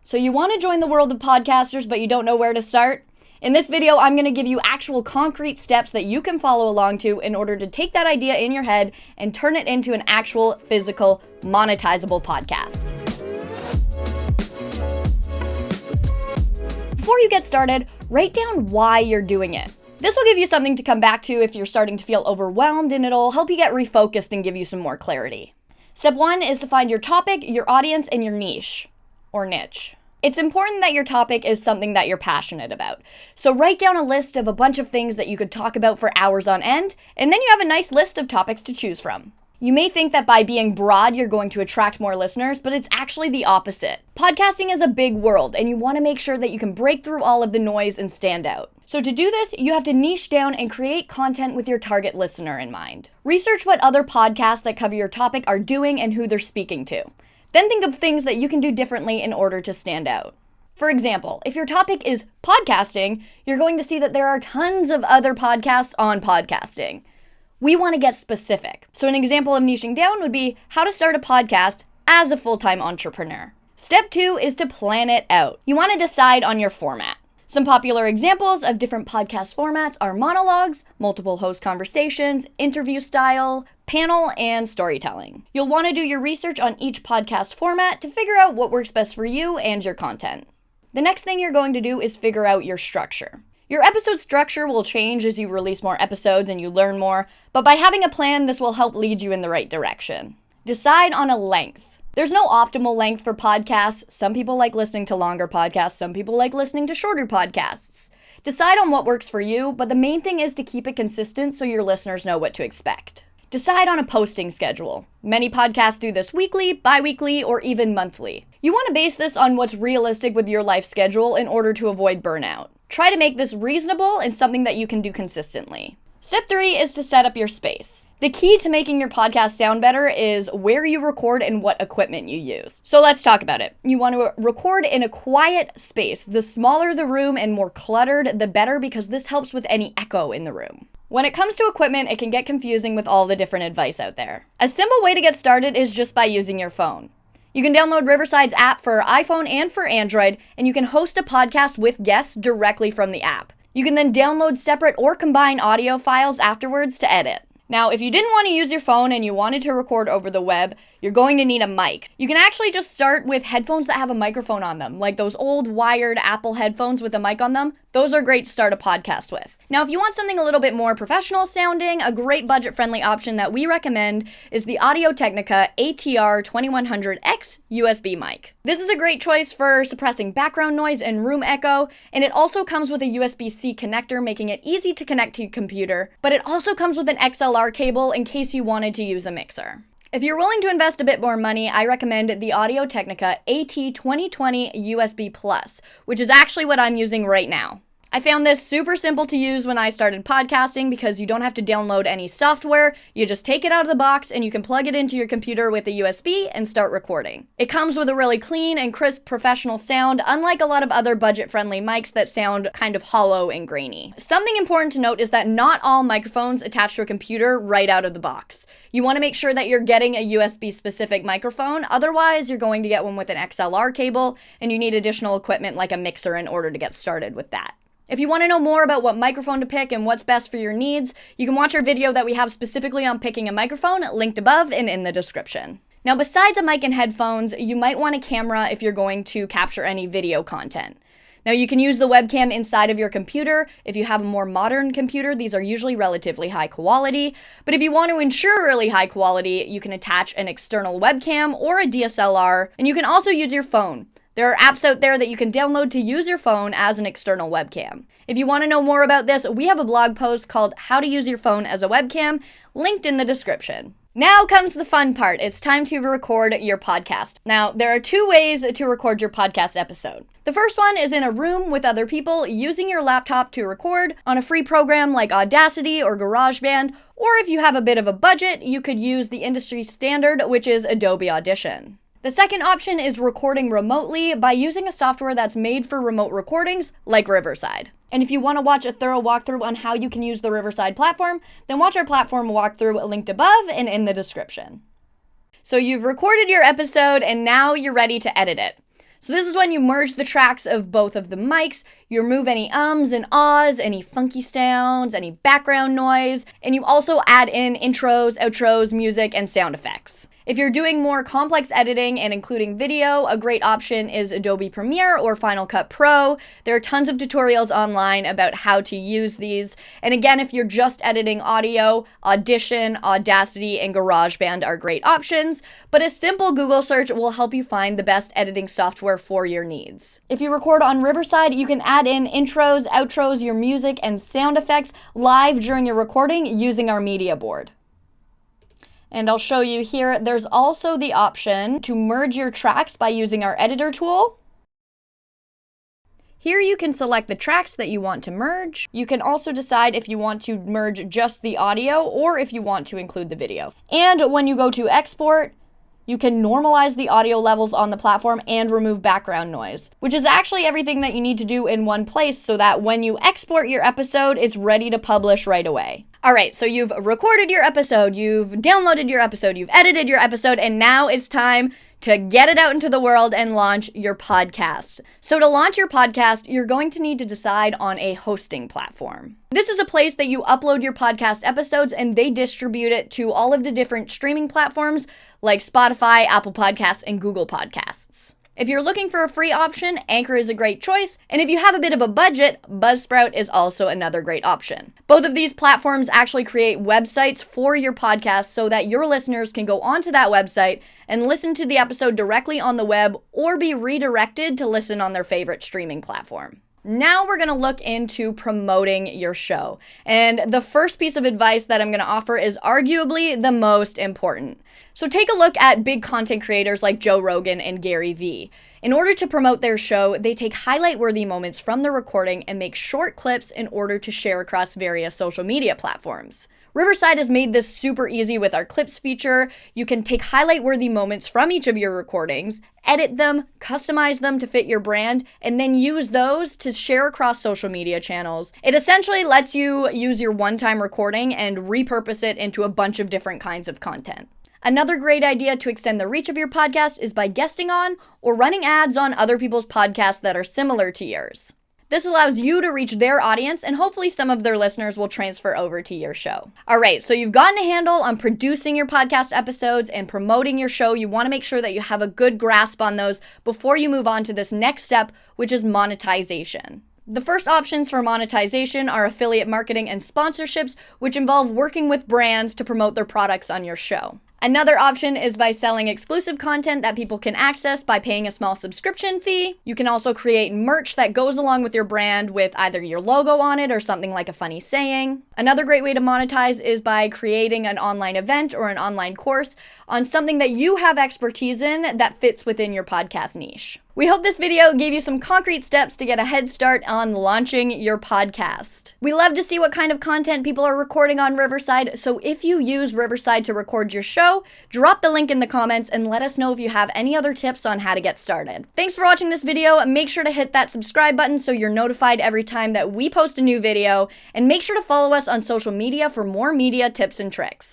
So you want to join the world of podcasters, but you don't know where to start? In this video, I'm going to give you actual concrete steps that you can follow along to in order to take that idea in your head and turn it into an actual physical monetizable podcast. Before you get started, write down why you're doing it. This will give you something to come back to if you're starting to feel overwhelmed, and it'll help you get refocused and give you some more clarity. Step 1 is to find your topic, your audience, and your niche. Or niche. It's important that your topic is something that you're passionate about. So write down a list of a bunch of things that you could talk about for hours on end, and then you have a nice list of topics to choose from. You may think that by being broad, you're going to attract more listeners, but it's actually the opposite. Podcasting is a big world, and you want to make sure that you can break through all of the noise and stand out. So to do this, you have to niche down and create content with your target listener in mind. Research what other podcasts that cover your topic are doing and who they're speaking to. Then think of things that you can do differently in order to stand out. For example, if your topic is podcasting, you're going to see that there are tons of other podcasts on podcasting. We want to get specific. So an example of niching down would be how to start a podcast as a full-time entrepreneur. Step 2 is to plan it out. You want to decide on your format. Some popular examples of different podcast formats are monologues, multiple host conversations, interview style, panel, and storytelling. You'll want to do your research on each podcast format to figure out what works best for you and your content. The next thing you're going to do is figure out your structure. Your episode structure will change as you release more episodes and you learn more, but by having a plan, this will help lead you in the right direction. Decide on a length. There's no optimal length for podcasts. Some people like listening to longer podcasts. Some people like listening to shorter podcasts. Decide on what works for you, but the main thing is to keep it consistent so your listeners know what to expect. Decide on a posting schedule. Many podcasts do this weekly, bi-weekly, or even monthly. You want to base this on what's realistic with your life schedule in order to avoid burnout. Try to make this reasonable and something that you can do consistently. Step 3 is to set up your space. The key to making your podcast sound better is where you record and what equipment you use. So let's talk about it. You want to record in a quiet space. The smaller the room and more cluttered, the better, because this helps with any echo in the room. When it comes to equipment, it can get confusing with all the different advice out there. A simple way to get started is just by using your phone. You can download Riverside's app for iPhone and for Android, and you can host a podcast with guests directly from the app. You can then download separate or combine audio files afterwards to edit. Now, if you didn't want to use your phone and you wanted to record over the web, you're going to need a mic. You can actually just start with headphones that have a microphone on them, like those old wired Apple headphones with a mic on them. Those are great to start a podcast with. Now, if you want something a little bit more professional sounding, a great budget-friendly option that we recommend is the Audio-Technica ATR 2100X USB mic. This is a great choice for suppressing background noise and room echo, and it also comes with a USB-C connector, making it easy to connect to your computer, but it also comes with an XLR cable in case you wanted to use a mixer. If you're willing to invest a bit more money, I recommend the Audio-Technica AT2020 USB Plus, which is actually what I'm using right now. I found this super simple to use when I started podcasting because you don't have to download any software. You just take it out of the box and you can plug it into your computer with a USB and start recording. It comes with a really clean and crisp professional sound, unlike a lot of other budget-friendly mics that sound kind of hollow and grainy. Something important to note is that not all microphones attach to a computer right out of the box. You want to make sure that you're getting a USB-specific microphone, otherwise you're going to get one with an XLR cable and you need additional equipment like a mixer in order to get started with that. If you want to know more about what microphone to pick and what's best for your needs, you can watch our video that we have specifically on picking a microphone, linked above and in the description. Now, besides a mic and headphones, you might want a camera if you're going to capture any video content. Now, you can use the webcam inside of your computer. If you have a more modern computer, these are usually relatively high quality. But if you want to ensure really high quality, you can attach an external webcam or a DSLR, and you can also use your phone. There are apps out there that you can download to use your phone as an external webcam. If you want to know more about this, we have a blog post called How to Use Your Phone as a Webcam, linked in the description. Now comes the fun part. It's time to record your podcast. Now, there are 2 ways to record your podcast episode. The first one is in a room with other people using your laptop to record on a free program like Audacity or GarageBand, or if you have a bit of a budget, you could use the industry standard, which is Adobe Audition. The second option is recording remotely by using a software that's made for remote recordings, like Riverside. And if you want to watch a thorough walkthrough on how you can use the Riverside platform, then watch our platform walkthrough linked above and in the description. So you've recorded your episode and now you're ready to edit it. So this is when you merge the tracks of both of the mics, you remove any ums and ahs, any funky sounds, any background noise, and you also add in intros, outros, music, and sound effects. If you're doing more complex editing and including video, a great option is Adobe Premiere or Final Cut Pro. There are tons of tutorials online about how to use these. And again, if you're just editing audio, Audition, Audacity, and GarageBand are great options, but a simple Google search will help you find the best editing software for your needs. If you record on Riverside, you can add in intros, outros, your music, and sound effects live during your recording using our media board. And I'll show you here, there's also the option to merge your tracks by using our editor tool. Here you can select the tracks that you want to merge. You can also decide if you want to merge just the audio or if you want to include the video. And when you go to export, you can normalize the audio levels on the platform and remove background noise, which is actually everything that you need to do in one place so that when you export your episode, it's ready to publish right away. All right, so you've recorded your episode, you've downloaded your episode, you've edited your episode, and now it's time to get it out into the world and launch your podcast. So to launch your podcast, you're going to need to decide on a hosting platform. This is a place that you upload your podcast episodes and they distribute it to all of the different streaming platforms like Spotify, Apple Podcasts, and Google Podcasts. If you're looking for a free option, Anchor is a great choice, and if you have a bit of a budget, Buzzsprout is also another great option. Both of these platforms actually create websites for your podcast so that your listeners can go onto that website and listen to the episode directly on the web or be redirected to listen on their favorite streaming platform. Now we're going to look into promoting your show. And the first piece of advice that I'm going to offer is arguably the most important. So take a look at big content creators like Joe Rogan and Gary Vee. In order to promote their show, they take highlight-worthy moments from the recording and make short clips in order to share across various social media platforms. Riverside has made this super easy with our clips feature. You can take highlight-worthy moments from each of your recordings, edit them, customize them to fit your brand, and then use those to share across social media channels. It essentially lets you use your one-time recording and repurpose it into a bunch of different kinds of content. Another great idea to extend the reach of your podcast is by guesting on or running ads on other people's podcasts that are similar to yours. This allows you to reach their audience and hopefully some of their listeners will transfer over to your show. All right, so you've gotten a handle on producing your podcast episodes and promoting your show. You want to make sure that you have a good grasp on those before you move on to this next step, which is monetization. The first options for monetization are affiliate marketing and sponsorships, which involve working with brands to promote their products on your show. Another option is by selling exclusive content that people can access by paying a small subscription fee. You can also create merch that goes along with your brand with either your logo on it or something like a funny saying. Another great way to monetize is by creating an online event or an online course on something that you have expertise in that fits within your podcast niche. We hope this video gave you some concrete steps to get a head start on launching your podcast. We love to see what kind of content people are recording on Riverside, so if you use Riverside to record your show, drop the link in the comments and let us know if you have any other tips on how to get started. Thanks for watching this video. Make sure to hit that subscribe button so you're notified every time that we post a new video, and make sure to follow us on social media for more media tips and tricks.